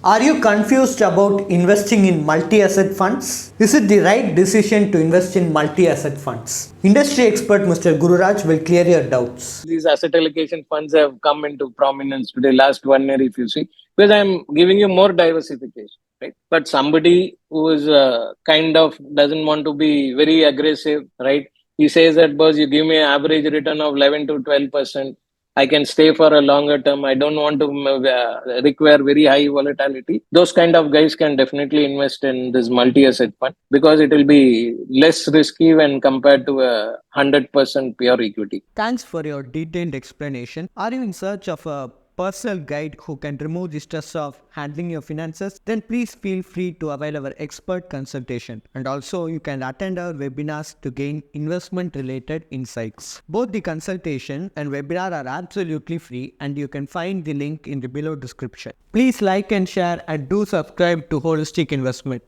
Are you confused about investing in multi-asset funds? Is it the right decision to invest in multi-asset funds? Industry expert Mr. Gururaj will clear your doubts. These asset allocation funds have come into prominence today, last 1 year, if you see, because I'm giving you more diversification, right? But somebody who is kind of doesn't want to be very aggressive, right? He says that, boss, you give me an average return of 11 to 12%. I can stay for a longer term. I don't want to require very high volatility. Those kind of guys can definitely invest in this multi-asset fund because it will be less risky when compared to a 100% pure equity. Thanks for your detailed explanation. Are you in search of a personal guide who can remove the stress of handling your finances? Then please feel free to avail our expert consultation. And also you can attend our webinars to gain investment related insights. Both the consultation and webinar are absolutely free and you can find the link in the below description. Please like and share and do subscribe to Holistic Investment.